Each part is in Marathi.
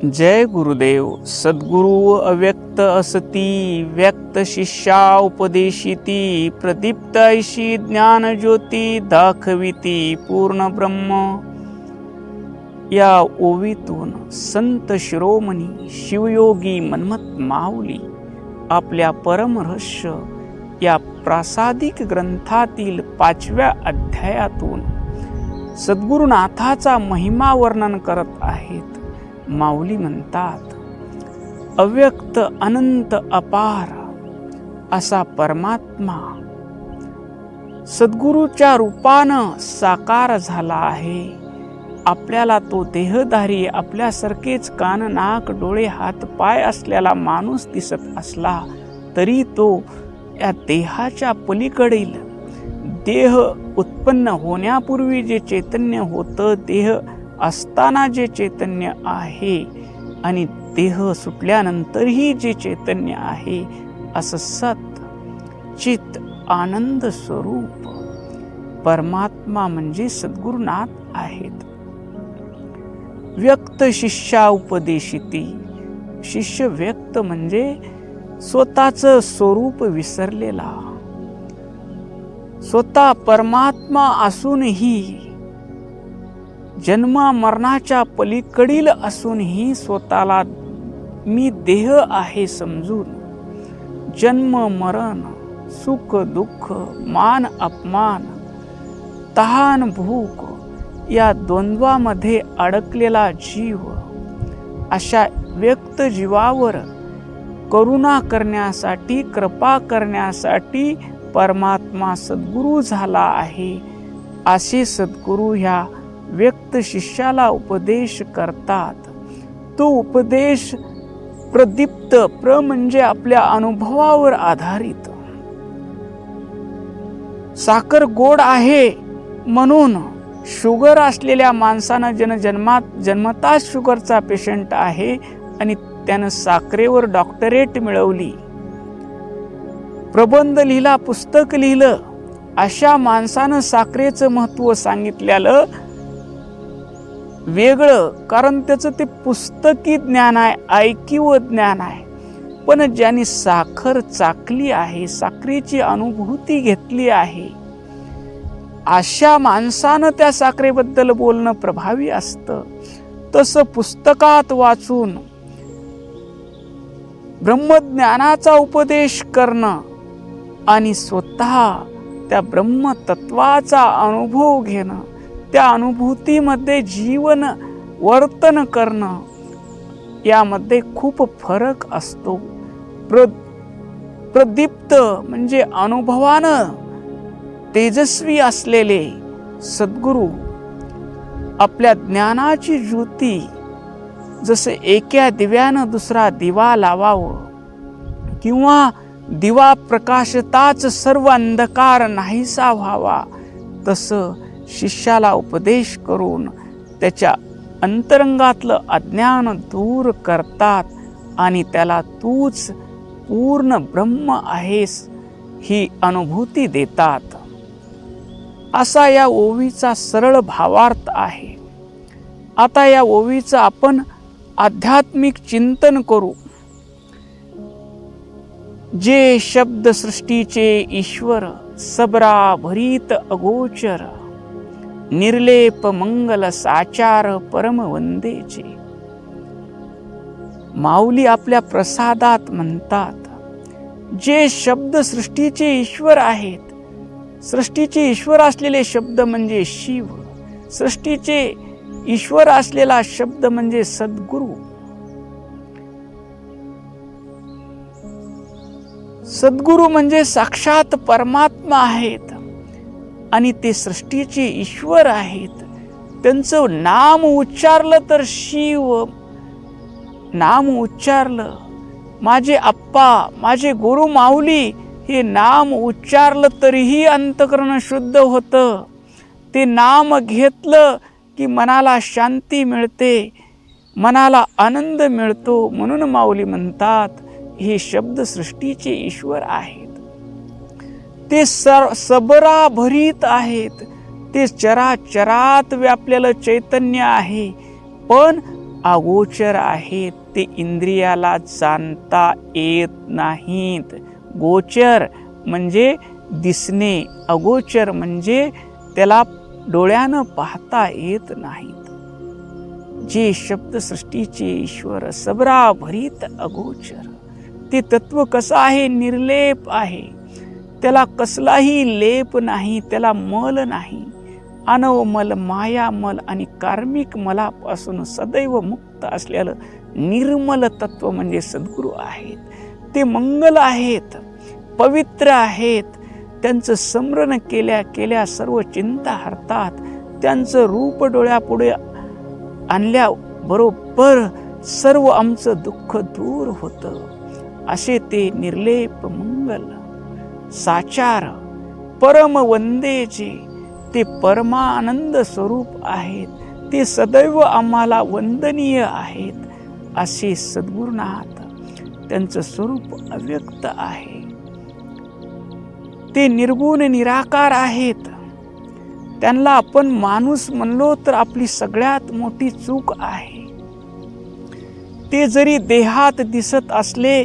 जय गुरुदेव. सद्गुरु अव्यक्त असती, व्यक्त शिष्या उपदेशिती, प्रदीप्त ऐशी ज्ञान ज्योती, दाखविती पूर्ण ब्रह्म. या ओवीतून संत शिरोमणी शिवयोगी मन्मथ माऊली आपल्या परमरहस्य या प्रासादिक ग्रंथातील 5व्या अध्यायातून सद्गुरुनाथाचा महिमा वर्णन करत आहेत. माऊली म्हणतात, अव्यक्त अनंत अपार असा परमात्मा सद्गुरूच्या रूपानं साकार झाला आहे. आपल्याला तो देहधारी, आपल्यासारखेच कान नाक डोळे हात पाय असलेला माणूस दिसत असला तरी तो या देहाच्या पलीकडील, देह उत्पन्न होण्यापूर्वी जे चैतन्य होतं, देह असताना जे चैतन्य आहे आणि देह सुटल्यानंतरही जे चैतन्य आहे, असं सत चित आनंद स्वरूप परमात्मा म्हणजे सद्गुरुनाथ आहेत. व्यक्त शिष्या उपदेशिती. शिष्य व्यक्त म्हणजे स्वतःचं स्वरूप विसरलेला, स्वतः परमात्मा असूनही, जन्म मरणाच्या पलीकडील असूनही स्वतःला मी देह आहे समजून जन्म मरण, सुख दुःख, मान अपमान, तहान भूक या द्वंद्वामध्ये अडकलेला जीव, अशा व्यक्त जीवावर करुणा करण्यासाठी, कृपा करण्यासाठी परमात्मा सद्गुरू झाला आहे. असे सद्गुरू ह्या व्यक्त शिष्याला उपदेश करतात. तो उपदेश प्रदीप्त, प्र म्हणजे आपल्या अनुभवावर आधारित. साखर गोड आहे म्हणून शुगर असलेल्या माणसानं जन्मताच शुगरचा पेशंट आहे आणि त्यानं साखरेवर डॉक्टरेट मिळवली, प्रबंध लिहिला, पुस्तक लिहिलं, अशा माणसानं साखरेचं महत्त्व सांगितलेलं वेगळं, कारण त्याचं ते पुस्तकी ज्ञान आहे, ऐकीव ज्ञान आहे. पण ज्यांनी साखर चाखली आहे, साखरेची अनुभूती घेतली आहे, अशा माणसानं त्या साखरेबद्दल बोलणं प्रभावी असतं. तसं पुस्तकात वाचून ब्रह्मज्ञानाचा उपदेश करणं आणि स्वतः त्या ब्रह्मतत्वाचा अनुभव घेणं, त्या अनुभूतीमध्ये जीवन वर्तन करणं, यामध्ये खूप फरक असतो. प्रदीप्त म्हणजे अनुभवानं तेजस्वी असलेले सद्गुरू आपल्या ज्ञानाची ज्योती जसे एका दिव्यानं दुसरा दिवा लावावं, किंवा दिवा प्रकाशताच सर्व अंधकार नाहीसा व्हावा, तसं शिष्याला उपदेश करून त्याच्या अंतरंगातलं अज्ञान दूर करतात आणि त्याला तूच पूर्ण ब्रह्म आहेस ही अनुभूती देतात. असा या ओवीचा सरळ भावार्थ आहे. आता या ओवीचं आपण आध्यात्मिक चिंतन करू. जे शब्द सृष्टीचे ईश्वर, सबरा भरीत अगोचर, निर्लेप मंगल साचार परम वंदेचे. माऊली आपल्या प्रसादात म्हणतात, जे शब्द सृष्टीचे ईश्वर आहेत, सृष्टीचे ईश्वर असलेले शब्द म्हणजे शिव, सृष्टीचे ईश्वर असलेला शब्द म्हणजे सद्गुरू. सद्गुरू म्हणजे साक्षात परमात्मा आहेत आणि ते सृष्टीचे ईश्वर आहेत. त्यांचं नाम उच्चारलं तर शिव, नाम उच्चारलं, माझे अप्पा, माझे गुरु माऊली हे नाम उच्चारलं तरीही अंतकरण शुद्ध होतं. ते नाम घेतलं की मनाला शांती मिळते, मनाला आनंद मिळतो. म्हणून माऊली म्हणतात, हे शब्द सृष्टीचे ईश्वर आहेत. ते सबरा भरीत आहेत, ते चराचरात व्यापलेलं चैतन्य आहे. पण अगोचर आहेत, ते इंद्रियाला जाणता येत नाहीत. गोचर म्हणजे दिसणे, अगोचर म्हणजे त्याला डोळ्यानं पाहता येत नाहीत. जे शब्दसृष्टीचे ईश्वर सबरा भरीत अगोचर, ते तत्व कसं आहे? निर्लेप आहे. त्याला कसलाही लेप नाही, त्याला मल नाही. अनवमल, मायामल आणि कार्मिक मलापासून सदैव मुक्त असलेलं निर्मल तत्व म्हणजे सद्गुरू आहेत. ते मंगल आहेत, पवित्र आहेत. त्यांचं स्मरण केल्या केल्या सर्व चिंता हरतात. त्यांचं रूप डोळ्यापुढे आणल्या बरोबर सर्व आमचं दुःख दूर होतं. असे ते निर्लेप मंगल साचार परम वंदे जे, ते परमानंद स्वरूप आहेत. ते सदैव आम्हाला वंदनीय आहेत. असे सद्गुरुनाथ, त्यांचं स्वरूप अव्यक्त आहे. ते निर्गुण निराकार आहेत. त्यांना आपण माणूस म्हणलो तर आपली सगळ्यात मोठी चूक आहे. ते जरी देहात दिसत असले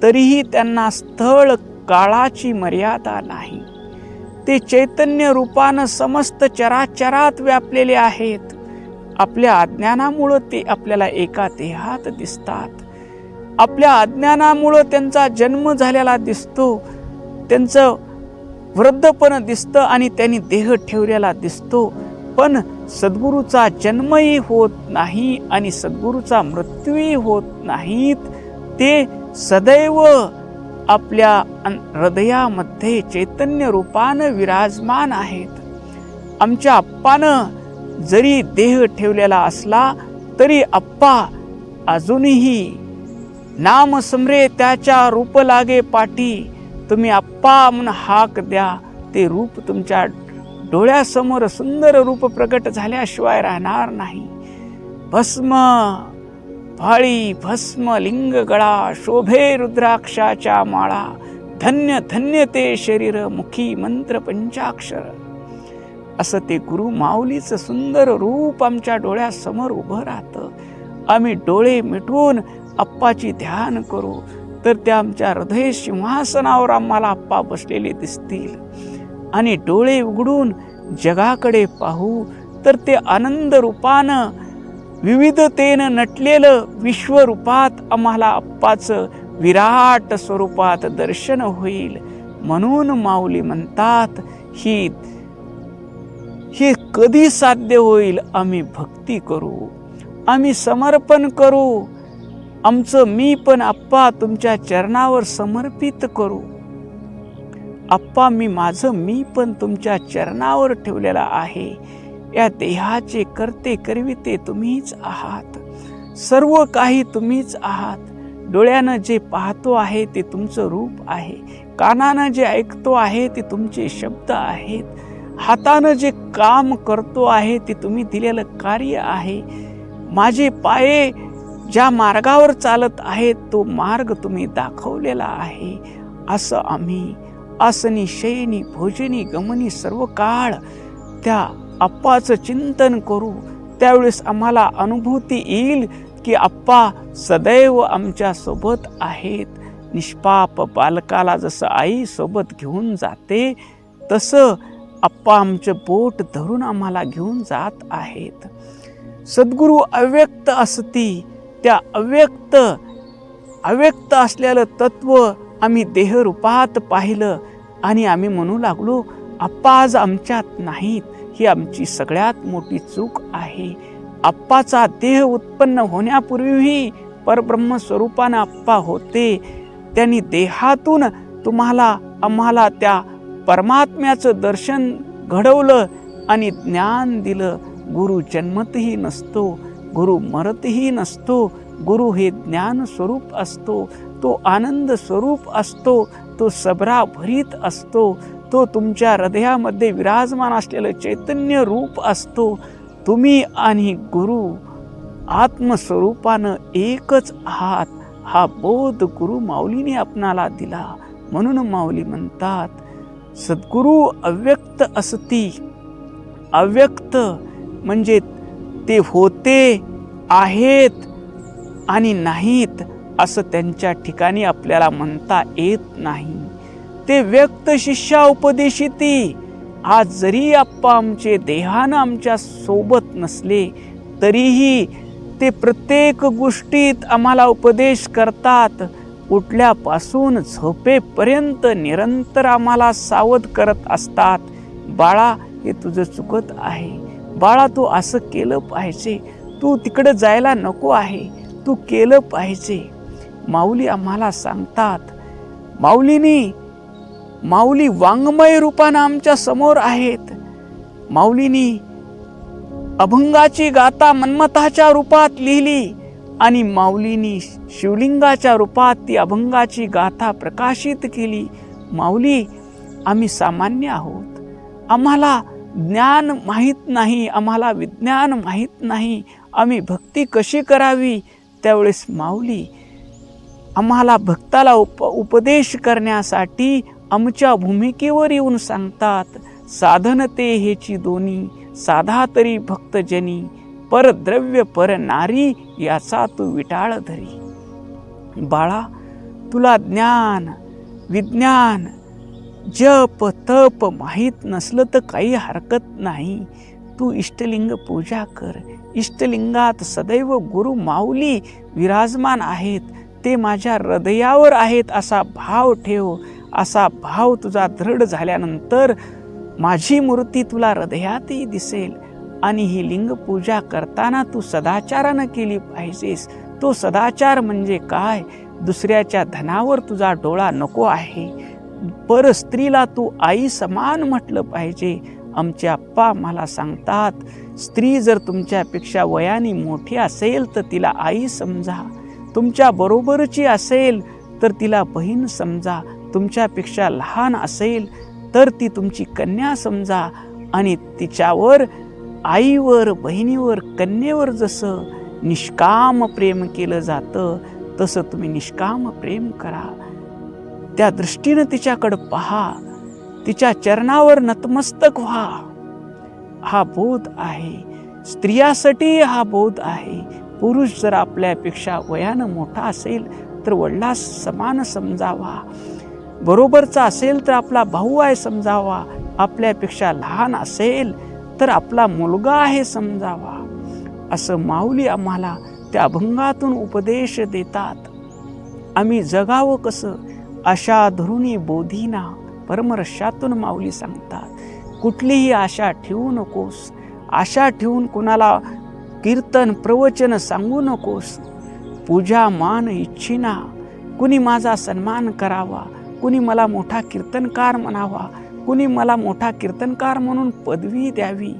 तरीही त्यांना स्थळ काळाची मर्यादा नाही. ते चैतन्य रूपानं समस्त चराचरात व्यापलेले आहेत. आपल्या अज्ञानामुळं ते आपल्याला एका देहात दिसतात. आपल्या अज्ञानामुळं त्यांचा जन्म झालेला दिसतो, त्यांचं वृद्धपण दिसतं आणि त्यांनी देह ठेवलेला दिसतो. पण सद्गुरूचा जन्मही होत नाही आणि सद्गुरूचा मृत्यूही होत नाहीत. ते सदैव आपल्या हृदयामध्ये चैतन्य रूपानं विराजमान आहेत. आमच्या अप्पानं जरी देह ठेवलेला असला तरी अप्पा अजूनही नाम समरे त्याच्या रूप लागे पाठी. तुम्ही अप्पा म्हणून हाक द्या, ते रूप तुमच्या डोळ्यासमोर सुंदर रूप प्रकट झाल्याशिवाय राहणार नाही. भस्म भाळी भस्म लिंग गळा, शोभे रुद्राक्षाच्या माळा, धन्य धन्य ते शरीर मुखी मंत्र पंचाक्षर. असं ते गुरु माऊलीचं सुंदर रूप आमच्या डोळ्यासमोर उभं राहतं. आम्ही डोळे मिटवून अप्पाची ध्यान करू तर त्या आमच्या हृदय सिंहासनावर आम्हाला अप्पा बसलेले दिसतील. आणि डोळे उघडून जगाकडे पाहू तर ते आनंद रूपानं विविधतेनं नटलेलं विश्वरूपात आम्हाला अप्पाचं विराट स्वरूपात दर्शन होईल. म्हणून माऊली म्हणतात हे कधी साध्य होईल? आम्ही भक्ती करू, आम्ही समर्पण करू. आमचं मी पण अप्पा तुमच्या चरणावर समर्पित करू. अप्पा मी पण तुमच्या चरणावर ठेवलेला आहे. या देहाचे करते करविते तुम्हीच आहात. सर्व काही तुम्हीच आहात. डोळ्यानं जे पाहतो आहे ते तुमचं रूप आहे. कानानं जे ऐकतो आहे ते तुमचे शब्द आहेत. हातानं जे काम करतो आहे ते तुम्ही दिलेलं कार्य आहे. माझे पाये ज्या मार्गावर चालत आहेत तो मार्ग तुम्ही दाखवलेला आहे. असं आम्ही आसनी शयनी भोजनी गमनी सर्व काळ त्या अप्पाचं चिंतन करू. त्यावेळेस आम्हाला अनुभूती येईल की अप्पा सदैव आमच्या सोबत आहेत. निष्पाप बालकाला जसं आई सोबत घेऊन जाते तसं अप्पा आमचं बोट धरून आम्हाला घेऊन जात आहेत. सद्गुरू अव्यक्त असती, त्या अव्यक्त असलेलं तत्व आम्ही देहरूपात पाहिलं आणि आम्ही म्हणू लागलो अप्पा आज आमच्यात नाहीत. ही आमची सगळ्यात मोठी चूक आहे. अप्पाचा देह उत्पन्न होण्यापूर्वीही परब्रह्म स्वरूपानं अप्पा होते. त्यांनी देहातून आम्हाला त्या परमात्म्याचं दर्शन घडवलं आणि ज्ञान दिलं. गुरु जन्मतही नसतो, गुरु मरतही नसतो. गुरु हे ज्ञान स्वरूप असतो, तो आनंद स्वरूप असतो, तो सबरा भरीत असतो, तो तुमच्या हृदयामध्ये विराजमान असलेलं चैतन्य रूप असतो. तुम्ही आणि गुरु आत्मस्वरूपानं एकच आहात. हा बोध गुरु माऊलीने आपणाला दिला. म्हणून माऊली म्हणतात सद्गुरु अव्यक्त असती. अव्यक्त म्हणजे ते होते आहेत आणि नाहीत असं त्यांच्या ठिकाणी आपल्याला म्हणता येत नाही. ते व्यक्त शिष्या उपदेशिती. आज जरी आप्पा आमचे देहानं आमच्या सोबत नसले तरीही ते प्रत्येक गोष्टीत आम्हाला उपदेश करतात. उठल्यापासून झोपेपर्यंत निरंतर आम्हाला सावध करत असतात. बाळा, हे तुझं चुकत आहे. बाळा, तू असं केलं पाहिजे. तू तिकडे जायला नको आहे. तू केलं पाहिजे. माऊली आम्हाला सांगतात. माऊली वाङ्मय रूपानं आमच्या समोर आहेत. माऊलीनी अभंगाची गाथा मन्मथाच्या रूपात लिहिली आणि माऊलीनी शिवलिंगाच्या रूपात ती अभंगाची गाथा प्रकाशित केली. माऊली, आम्ही सामान्य आहोत. आम्हाला ज्ञान माहीत नाही, आम्हाला विज्ञान माहीत नाही. आम्ही भक्ती कशी करावी, त्यावेळेस माऊली आम्हाला भक्ताला उपदेश करण्यासाठी आमच्या भूमिकेवर येऊन सांगतात. साधन ते हेची दोन्ही, साधा तरी भक्तजनी, परद्रव्य पर नारी, याचा तू विटाळ धरी. बाळा, तुला ज्ञान विज्ञान जप तप माहीत नसलं तर काही हरकत नाही. तू इष्टलिंग पूजा कर. इष्टलिंगात सदैव गुरु माऊली विराजमान आहेत. ते माझ्या हृदयावर आहेत असा भाव ठेव. असा भाव तुझा दृढ झाल्यानंतर माझी मूर्ती तुला हृदयातही दिसेल. आणि ही लिंग पूजा करताना तू सदाचारानं केली पाहिजेस. तो सदाचार म्हणजे काय? दुसऱ्याच्या धनावर तुझा डोळा नको आहे. पर स्त्रीला तू आई समान म्हटलं पाहिजे. आमचे आप्पा मला सांगतात, स्त्री जर तुमच्यापेक्षा वयाने मोठी असेल तर तिला आई समजा. तुमच्या बरोबरची असेल तर तिला बहीण समजा. तुमच्यापेक्षा लहान असेल तर ती तुमची कन्या समजा. आणि तिच्यावर, आईवर, बहिणीवर, कन्येवर जसं निष्काम प्रेम केलं जातं तसं तुम्ही निष्काम प्रेम करा. त्या दृष्टीनं तिच्याकडं पहा. तिच्या चरणावर नतमस्तक व्हा. हा बोध आहे. स्त्रियासाठी हा बोध आहे. पुरुष जर आपल्यापेक्षा वयानं मोठा असेल तर वडिलास समान समजावा. बरोबरचा असेल तर आपला भाऊ आहे समजावा. आपल्यापेक्षा लहान असेल तर आपला मुलगा आहे समजावा. असं माऊली आम्हाला त्या अभंगातून उपदेश देतात. आम्ही जगावं कसं अशा धरुणी बोधीना, परमरशातून माऊली सांगतात. कुठलीही आशा ठेवू नकोस. आशा ठेवून कुणाला कीर्तन प्रवचन सांगू नकोस. पूजा मान इच्छिना. कुणी माझा सन्मान करावा, कुणी मला मोठा कीर्तनकार म्हणावा, कुणी मला मोठा कीर्तनकार म्हणून पदवी द्यावी,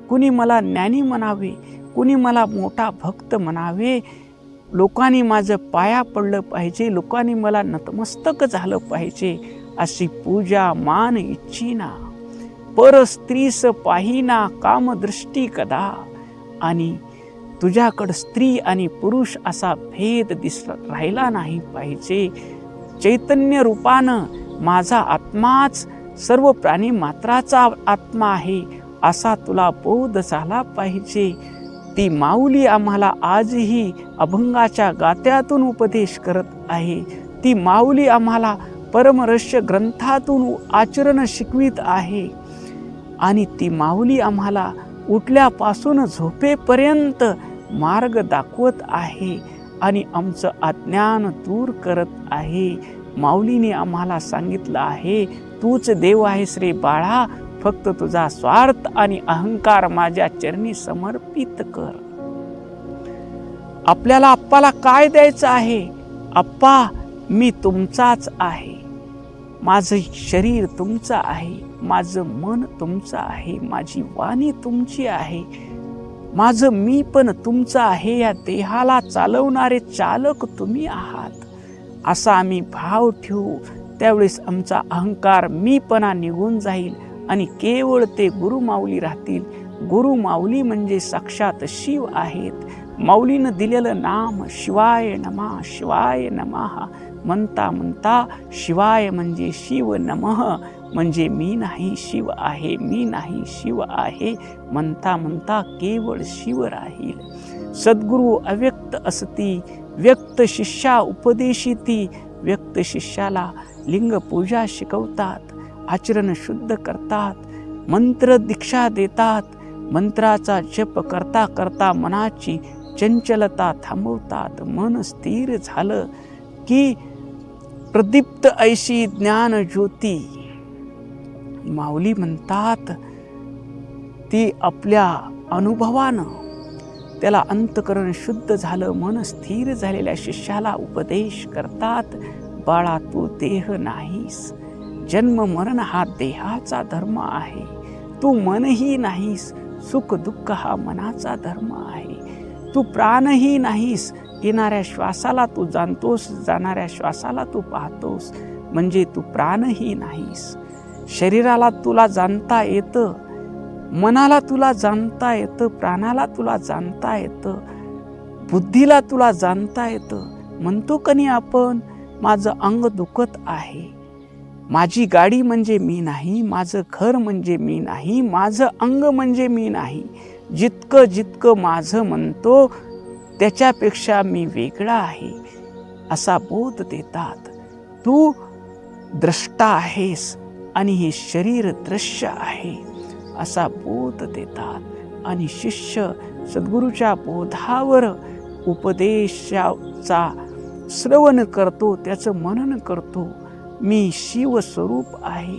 कुणी मला ज्ञानी म्हणावे, कुणी मला मोठा भक्त म्हणावे. लोकांनी माझं पाया पडलं पाहिजे. लोकांनी मला नतमस्तक झालं पाहिजे. अशी पूजा मान इच्छिना. पर स्त्रीस पाहिना कामदृष्टी कदा. आणि तुझ्याकडं स्त्री आणि पुरुष असा भेद राहिला नाही पाहिजे. चैतन्य रूपानं माझा आत्माच सर्व प्राणी मात्राचा आत्मा आहे असा तुला बोध झाला पाहिजे. ती माऊली आम्हाला आजही अभंगाच्या गात्यातून उपदेश करत आहे. ती माऊली आम्हाला परमरहस्य ग्रंथातून आचरण शिकवित आहे. आणि ती माऊली आम्हाला उठल्यापासून झोपेपर्यंत मार्ग दाखवत आहे आणि आमचं अज्ञान दूर करत आहे. माऊलीने आम्हाला सांगितलं आहे, तूच देव आहेस रे बाळा. फक्त तुझा स्वार्थ आणि अहंकार माझ्या चरणी समर्पित कर. आपल्याला आप्पाला काय द्यायचं आहे? आप्पा, मी तुमचाच आहे. माझं शरीर तुमचं आहे. माझं मन तुमचं आहे. माझी वाणी तुमची आहे. माझं मी पण तुमचं आहे. या देहाला चालवणारे चालक तुम्ही आहात असा आम्ही भाव ठेवू. त्यावेळेस आमचा अहंकार मीपणा निघून जाईल आणि केवळ ते गुरुमाऊली राहतील. गुरुमाऊली म्हणजे साक्षात शिव आहेत. माऊलीनं दिलेलं नाम शिवाय नमः शिवाय नमः म्हणता म्हणता शिवाय म्हणजे शिव नमः म्हणजे मी नाही शिव आहे, मी नाही शिव आहे म्हणता म्हणता केवळ शिव राहील. सद्गुरु अव्यक्त असती, व्यक्त शिष्या उपदेशिती. व्यक्त शिष्याला लिंग पूजा शिकवतात, आचरण शुद्ध करतात, मंत्र दीक्षा देतात. मंत्राचा जप करता करता मनाची चंचलता थांबवतात. मन स्थिर झालं की प्रदीप्त ऐशी ज्ञान ज्योती. माऊली म्हणतात ती आपल्या अनुभवानं त्याला अंतकरण शुद्ध झालं, मन स्थिर झालेल्या शिष्याला उपदेश करतात. बाळा, तू देह नाहीस, जन्म मरण हा देहाचा धर्म आहे. तू मनही नाहीस, सुख दुःख हा मनाचा धर्म आहे. तू प्राणही नाहीस, येणाऱ्या श्वासाला तू जाणतोस, जाणाऱ्या श्वासाला तू पाहतोस, म्हणजे तू प्राणही नाहीस. शरीराला तुला जाणता येतं, मनाला तुला जाणता येतं, प्राणाला तुला जाणता येतं, बुद्धीला तुला जाणता येतं. म्हणतो कनी आपण, माझं अंग दुखत आहे, माझी गाडी म्हणजे मी नाही, माझं घर म्हणजे मी नाही, माझं अंग म्हणजे मी नाही. जितकं जितकं माझं म्हणतो त्याच्यापेक्षा मी वेगळा आहे असा बोध देतात. तू द्रष्टा आहेस आणि हे शरीर दृश्य आहे असा बोध देतात. आणि शिष्य सद्गुरूच्या बोधावर उपदेशाचा श्रवण करतो, त्याचं मनन करतो. मी शिव स्वरूप आहे,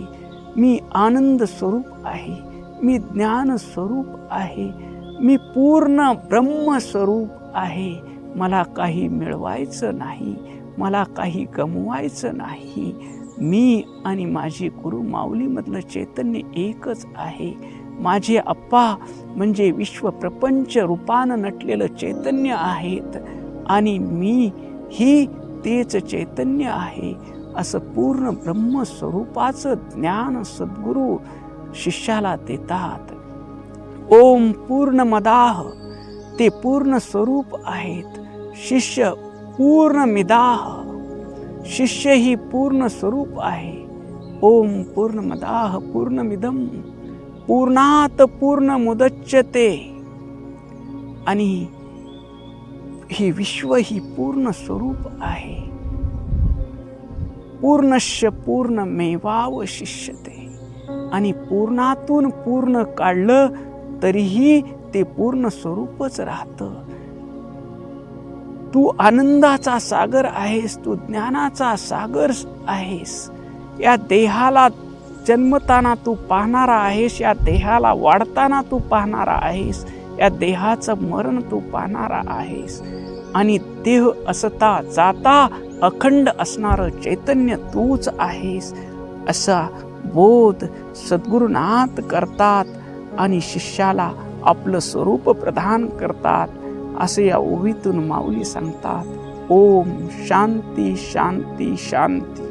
मी आनंद स्वरूप आहे, मी ज्ञान स्वरूप आहे, मी पूर्ण ब्रह्मस्वरूप आहे. मला काही मिळवायचं नाही, मला काही गमवायचं नाही. मी आणि माझी गुरु माऊलीमधलं चैतन्य एकच आहे. माझे अप्पा म्हणजे विश्व प्रपंच रूपानं नटलेलं चैतन्य आहेत आणि मी ही तेच चैतन्य आहे असं पूर्ण ब्रह्मस्वरूपाचं ज्ञान सद्गुरू शिष्याला देतात. ओम पूर्णमदाह, ते पूर्ण स्वरूप आहेत. शिष्य पूर्णमिदाह, शिष्य ही पूर्ण स्वरूप आहे. ओम पूर्णमदाह पूर्णमिदम पूर्णात पूर्णमुदच्यते. आणि हे विश्व ही पूर्ण स्वरूप आहे. पूर्णस्य पूर्णमेवावशिष्यते. आणि पूर्णातून पूर्ण काढलं तरीही ते पूर्ण स्वरूपच राहतं. तू आनंदाचा सागर आहेस, तू ज्ञानाचा सागर आहेस. या देहाला जन्मताना तू पाहणारा आहेस, या देहाला वाढताना तू पाहणारा आहेस, या देहाचं मरण तू पाहणारा आहेस. आणि देह असता जाता अखंड असणारं चैतन्य तूच आहेस असा बोध सद्गुरुनाथ करतात आणि शिष्याला आपलं स्वरूप प्रदान करतात. असे या ओवीतून माऊली सांगतात. ओम शांती शांती शांती.